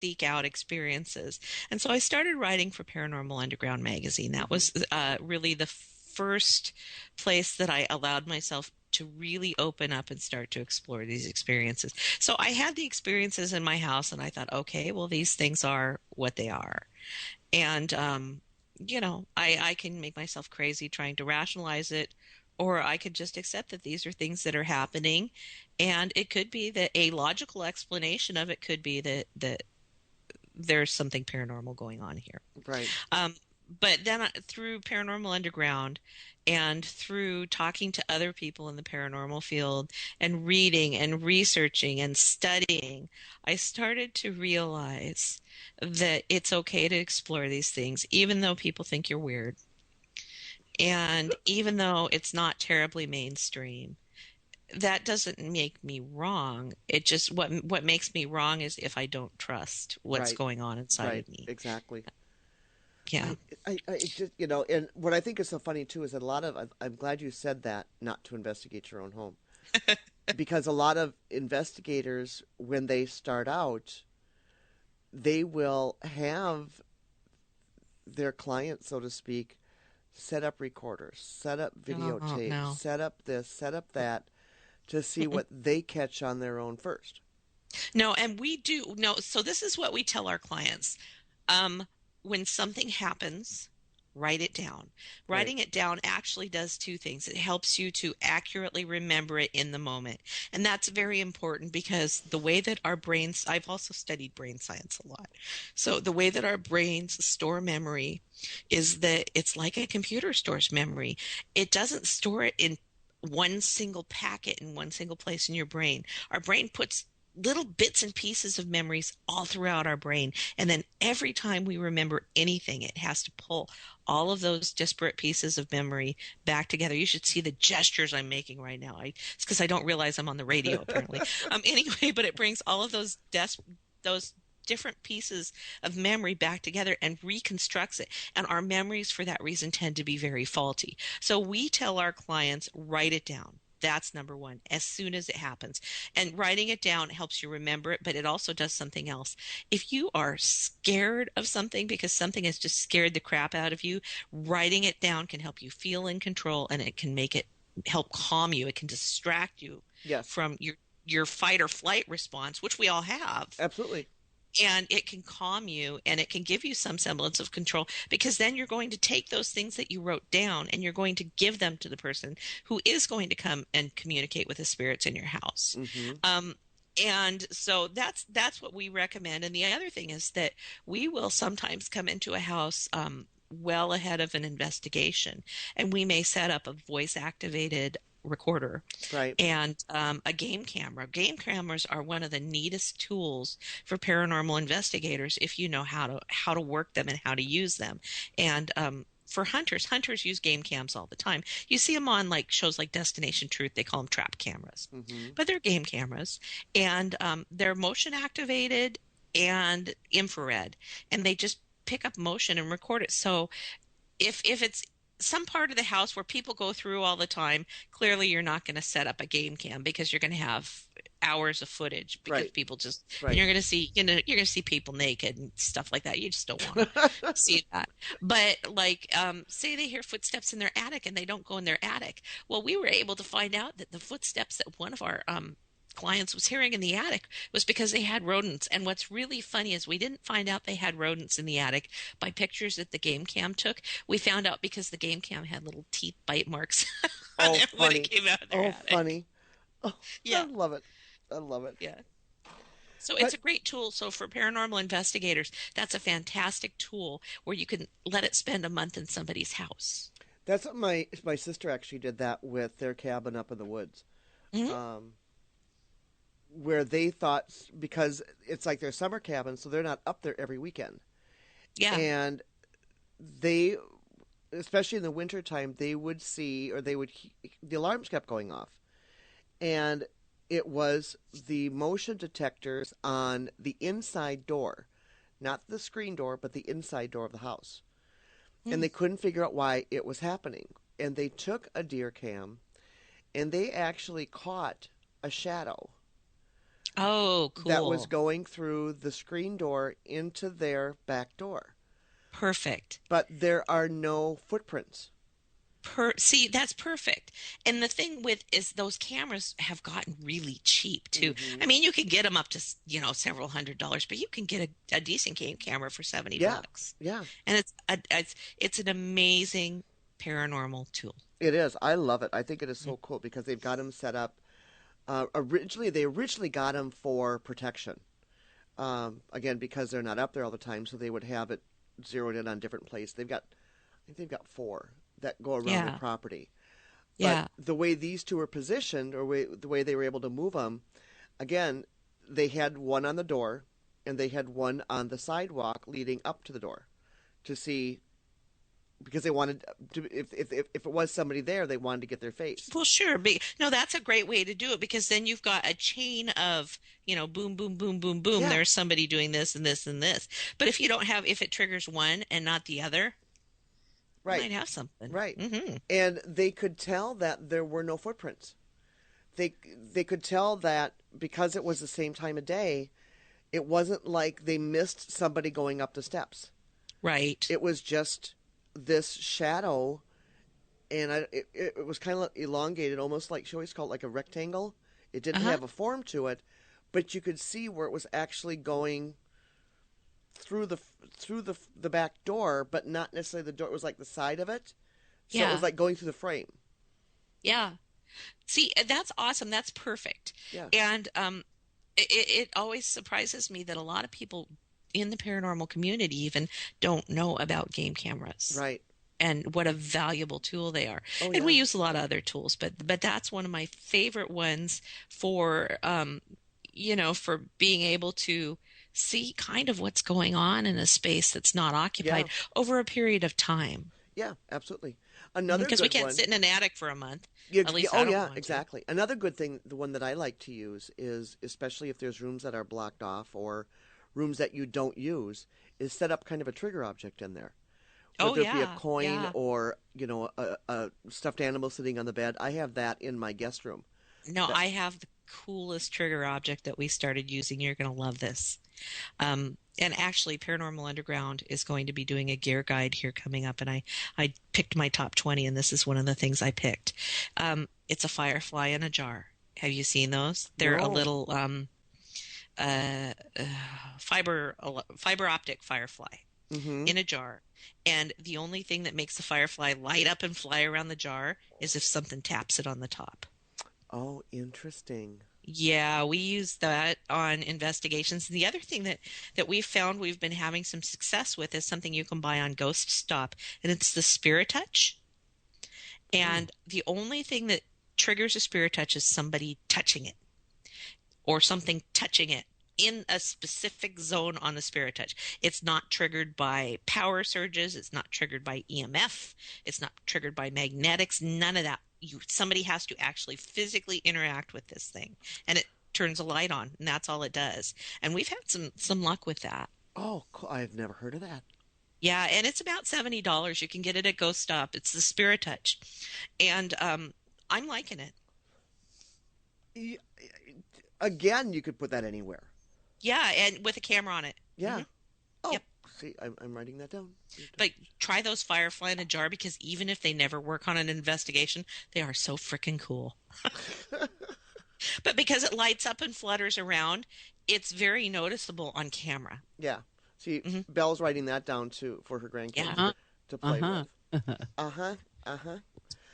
seek out experiences. And so I started writing for Paranormal Underground magazine. That Hmm. was really the first place that I allowed myself to really open up and start to explore these experiences. So I had the experiences in my house, and I thought, okay, well, these things are what they are. And, I can make myself crazy trying to rationalize it, or I could just accept that these are things that are happening. And it could be that a logical explanation of it could be that there's something paranormal going on here. Right. Um, but then through Paranormal Underground and through talking to other people in the paranormal field and reading and researching and studying, I started to realize that it's okay to explore these things, even though people think you're weird. And even though it's not terribly mainstream, that doesn't make me wrong. It just what makes me wrong is if I don't trust what's Right. going on inside Right. of me. Exactly. Yeah. I just, and what I think is so funny too is that a lot of, I'm glad you said that, not to investigate your own home. Because a lot of investigators, when they start out, they will have their clients, so to speak, set up recorders, set up Oh, videotapes, no. set up this, set up that, to see what they catch on their own first. No, and we do. No, so this is what we tell our clients. Um, when something happens, write it down. Right. Writing it down actually does two things. It helps you to accurately remember it in the moment. And that's very important because the way that our brains, I've also studied brain science a lot. So the way that our brains store memory is that it's like a computer stores memory. It doesn't store it in one single packet in one single place in your brain. Our brain puts little bits and pieces of memories all throughout our brain. And then every time we remember anything, it has to pull all of those disparate pieces of memory back together. You should see the gestures I'm making right now. It's because I don't realize I'm on the radio apparently. Anyway, but it brings all of those different pieces of memory back together and reconstructs it. And our memories for that reason tend to be very faulty. So we tell our clients, write it down. That's number one, as soon as it happens. And writing it down helps you remember it, but it also does something else. If you are scared of something because something has just scared the crap out of you, writing it down can help you feel in control and it can make it help calm you. It can distract you Yes. from your fight or flight response, which we all have, Absolutely. and it can calm you and it can give you some semblance of control because then you're going to take those things that you wrote down and you're going to give them to the person who is going to come and communicate with the spirits in your house. Hmm. Um, and so that's what we recommend. And the other thing is that we will sometimes come into a house well ahead of an investigation, and we may set up a voice activated recorder Right. and a game camera. Game cameras are one of the neatest tools for paranormal investigators if you know how to work them and how to use them. And for hunters use game cams all the time. You see them on like shows like Destination Truth. They call them trap cameras, Hmm. but they're game cameras, and they're motion activated and infrared, and they just pick up motion and record it. So if it's some part of the house where people go through all the time, clearly you're not going to set up a game cam because you're going to have hours of footage because Right. people just and Right. you're going to see people naked and stuff like that. You just don't want to see that. But like say they hear footsteps in their attic and they don't go in their attic. Well, we were able to find out that the footsteps that one of our clients was hearing in the attic was because they had rodents. And what's really funny is we didn't find out they had rodents in the attic by pictures that the game cam took. We found out because the game cam had little teeth bite marks on Oh, it when it funny. came out of their Oh, attic. funny. Oh, I Yeah, love it. I love it. yeah. So it's But a great tool. So for paranormal investigators, that's a fantastic tool where you can let it spend a month in somebody's house. that's what my sister actually did that with their cabin up in the woods. Hmm. Um, where they thought, because it's like their summer cabin, so they're not up there every weekend. Yeah. And they, especially in the wintertime, they would see, or the alarms kept going off. And it was the motion detectors on the inside door, not the screen door, but the inside door of the house. And Hmm. they couldn't figure out why it was happening. And they took a deer cam and they actually caught a shadow Oh, that was cool. going through the screen door into their back door. Perfect. But there are no footprints. See, that's perfect. And the thing with is those cameras have gotten really cheap too. Hmm. I mean, you can get them up to, several $100s, but you can get a decent game camera for 70 Yeah, bucks. yeah, And it's an amazing paranormal tool. it is. I love it. I think it is so cool because they've got them set up. They originally got them for protection. Again, because they're not up there all the time, so they would have it zeroed in on different places. I think they've got four that go around their Yeah. property. But Yeah. the way these two were positioned, the way they were able to move them, again, they had one on the door, and they had one on the sidewalk leading up to the door, to see because they wanted to. If it was somebody there, they wanted to get their face. Well, sure. No, that's a great way to do it because then you've got a chain of, boom, boom, boom, boom, boom. Yeah, There's somebody doing this and this and this. But if it triggers one and not the other, you right, might have something. right. Hmm. And they could tell that there were no footprints. They they could tell that because it was the same time of day, it wasn't like they missed somebody going up the steps. Right. It was just this shadow, and it was kind of elongated, almost like she always called it like a rectangle. It didn't Uh-huh. have a form to it, but you could see where it was actually going through the back door, but not necessarily the door. It was like the side of it, so it was Yeah. like going through the frame. Yeah. See, that's awesome. That's perfect. Yeah, And it always surprises me that a lot of people in the paranormal community even don't know about game cameras right. and what a valuable tool they are. Oh And we yeah, use a lot of other tools, but that's one of my favorite ones for for being able to see kind of what's going on in a space that's not yeah, occupied over a period of time. yeah. Absolutely. Another Because we good can't one. sit in an attic for a month. At Yeah, least oh I don't yeah, want to. exactly. Another good thing, the one that I like to use is, especially if there's rooms that are blocked off or rooms that you don't use, is set up kind of a trigger object in there. Oh Whether it be a yeah, coin yeah. or, a stuffed animal sitting on the bed. I have that in my guest room. No, That I have the coolest trigger object that we started using. You're going to love this. And actually, Paranormal Underground is going to be doing a gear guide here coming up, and I picked my top 20, and this is one of the things I picked. It's a firefly in a jar. Have you seen those? They're a no. little uh, uh, fiber optic firefly Mm-hmm. in a jar. And the only thing that makes the firefly light up and fly around the jar is if something taps it on the top. Oh, interesting. Yeah, we use that on investigations. The other thing that we've found we've been having some success with is something you can buy on Ghost Stop, and it's the Spirit Touch. Hmm. And the only thing that triggers a Spirit Touch is somebody touching it or something touching it in a specific zone on the Spirit Touch. It's not triggered by power surges. It's not triggered by EMF. It's not triggered by magnetics. None of that. Somebody has to actually physically interact with this thing, and it turns a light on, and that's all it does. And we've had some luck with that. Oh, cool. I've never heard of that. Yeah, and it's about $70. You can get it at Ghost Stop. It's the Spirit Touch, and I'm liking it. Y- Again, you could put that anywhere. Yeah, and with a camera on it. Yeah. Oh, Yep. see, I'm writing that down. But try those Firefly in a jar because even if they never work on an investigation, they are so freaking cool. But because it lights up and flutters around, it's very noticeable on camera. Yeah. See, Hmm. Belle's writing that down too for her grandkids Yeah. Uh-huh. to play Uh-huh. with. Uh huh. Uh huh.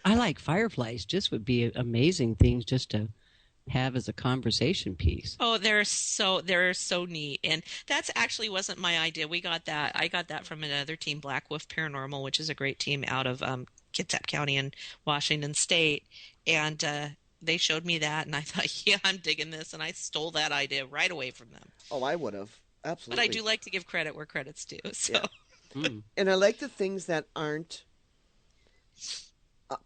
I like fireflies. Just would be amazing things just to have as a conversation piece. Oh, they're so neat. And that's actually wasn't my idea. We got that. I got that from another team, Black Wolf Paranormal, which is a great team out of Kitsap County in Washington State. And they showed me that, and I thought, yeah, I'm digging this, and I stole that idea right away from them. Oh, I would have. But I Absolutely. do like to give credit where credit's due. So, Yeah. Mm. And I like the things that aren't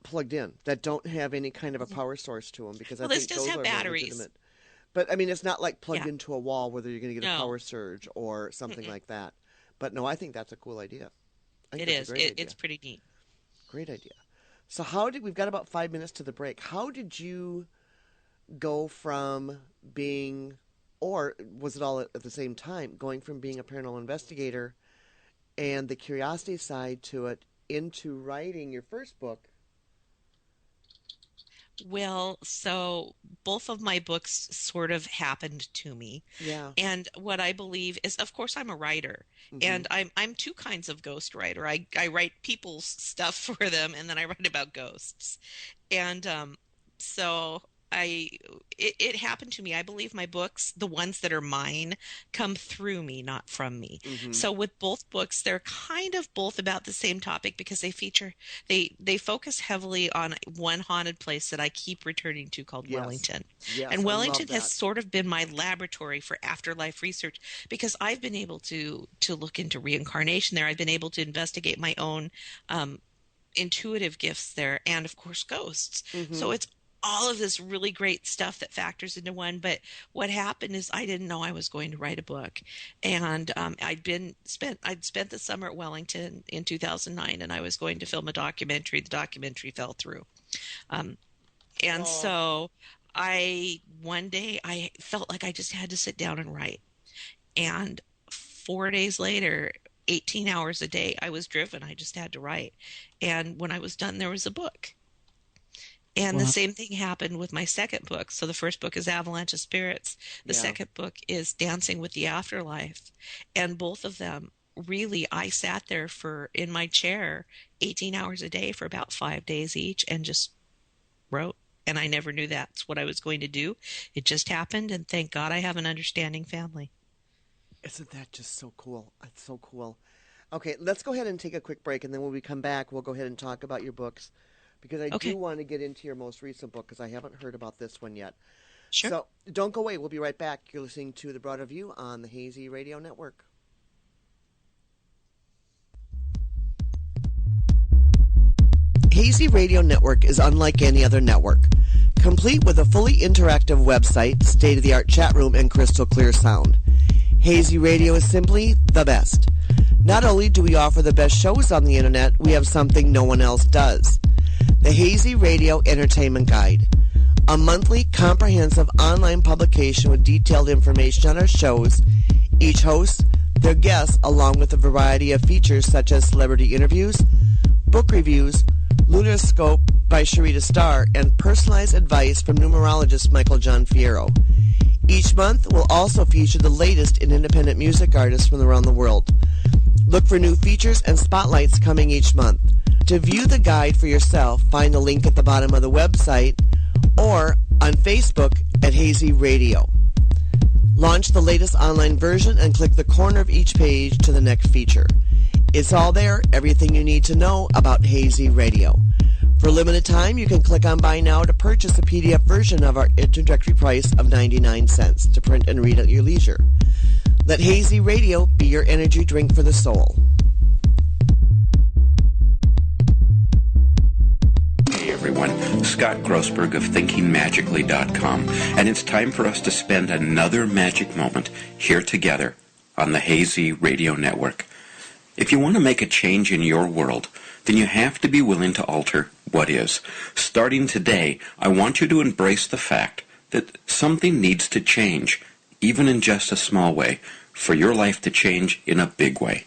plugged in, that don't have any kind of a power source to them, because I well, this think does those have are more batteries. legitimate. But I mean, it's not like plugged Yeah. into a wall, whether you're going to get a No. power surge or something Mm-mm. like that. But no, I think that's a cool idea. I think It that's a is. great idea. It's pretty neat. Great idea. So, we've got about 5 minutes to the break. How did you go from being or was it all at the same time, going from being a paranormal investigator and the curiosity side to it into writing your first book? Well, so both of my books sort of happened to me. Yeah. And what I believe is, of course, I'm a writer, Hmm. and I'm two kinds of ghost writer. I write people's stuff for them, and then I write about ghosts. And so I it happened to me. I believe my books, the ones that are mine, come through me, not from me. Hmm. So with both books, they're kind of both about the same topic because they focus heavily on one haunted place that I keep returning to called Yes. Wellington. Yes, And I love Wellington has that. sort of been my laboratory for afterlife research because I've been able to look into reincarnation there. I've been able to investigate my own intuitive gifts there, and of course ghosts. Hmm. So it's all of this really great stuff that factors into one. But what happened is I didn't know I was going to write a book, and I'd spent the summer at Wellington in 2009, and I was going to film a documentary. The documentary fell through, um, and Oh, so I one day I felt like I just had to sit down and write. And 4 days later, 18 hours a day, I was driven. I just had to write. And when I was done, there was a book. And the Wow. same thing happened with my second book. So the first book is Avalanche of Spirits. The yeah. second book is Dancing with the Afterlife. And both of them, really, I sat there in my chair 18 hours a day for about 5 days each and just wrote. And I never knew that's what I was going to do. It just happened. And thank God I have an understanding family. Isn't that just so cool? It's so cool. Okay, let's go ahead and take a quick break, and then when we come back, we'll go ahead and talk about your books because I do Okay, want to get into your most recent book because I haven't heard about this one yet. sure. So don't go away. We'll be right back. You're listening to The Broader View on the Hazy Radio Network. Hazy Radio Network is unlike any other network. Complete with a fully interactive website, state-of-the-art chat room, and crystal clear sound. Hazy Radio is simply the best. Not only do we offer the best shows on the internet, we have something no one else does. The Hazy Radio Entertainment Guide. A monthly, comprehensive online publication with detailed information on our shows, each host, their guests, along with a variety of features such as celebrity interviews, book reviews, Lunar Scope by Sharita Starr, and personalized advice from numerologist Michael John Fierro. Each month will also feature the latest in independent music artists from around the world. Look for new features and spotlights coming each month. To view the guide for yourself, find the link at the bottom of the website or on Facebook at Hazy Radio. Launch the latest online version and click the corner of each page to the next feature. It's all there, everything you need to know about Hazy Radio. For a limited time, you can click on Buy Now to purchase a PDF version of our introductory price of 99 cents to print and read at your leisure. Let Hazy Radio be your energy drink for the soul. Hey everyone, Scott Grossberg of ThinkingMagically.com, and it's time for us to spend another magic moment here together on the Hazy Radio Network. If you want to make a change in your world, then you have to be willing to alter what is. Starting today, I want you to embrace the fact that something needs to change, even in just a small way, for your life to change in a big way.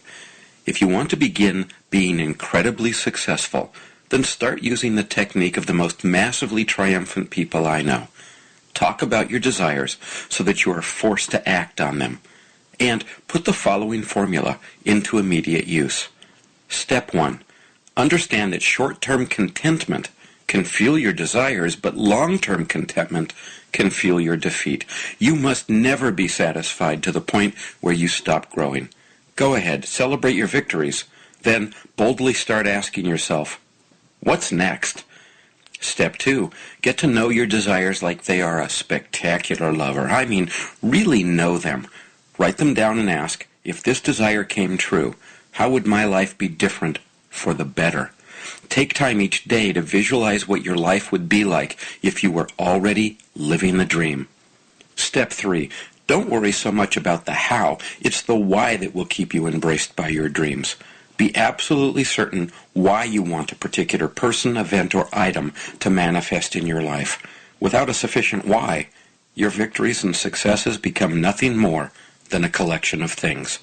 If you want to begin being incredibly successful, then start using the technique of the most massively triumphant people I know. Talk about your desires so that you are forced to act on them. And put the following formula into immediate use. Step 1. Understand that short-term contentment can fuel your desires, but long-term contentment can fuel your defeat. You must never be satisfied to the point where you stop growing. Go ahead, celebrate your victories. Then boldly start asking yourself, what's next? Step 2. Get to know your desires like they are a spectacular lover. I mean, really know them. Write them down and ask, if this desire came true, how would my life be different for the better? Take time each day to visualize what your life would be like if you were already living the dream. Step 3. Don't worry so much about the how. It's the why that will keep you embraced by your dreams. Be absolutely certain why you want a particular person, event, or item to manifest in your life. Without a sufficient why, Your victories and successes become nothing more than a collection of things.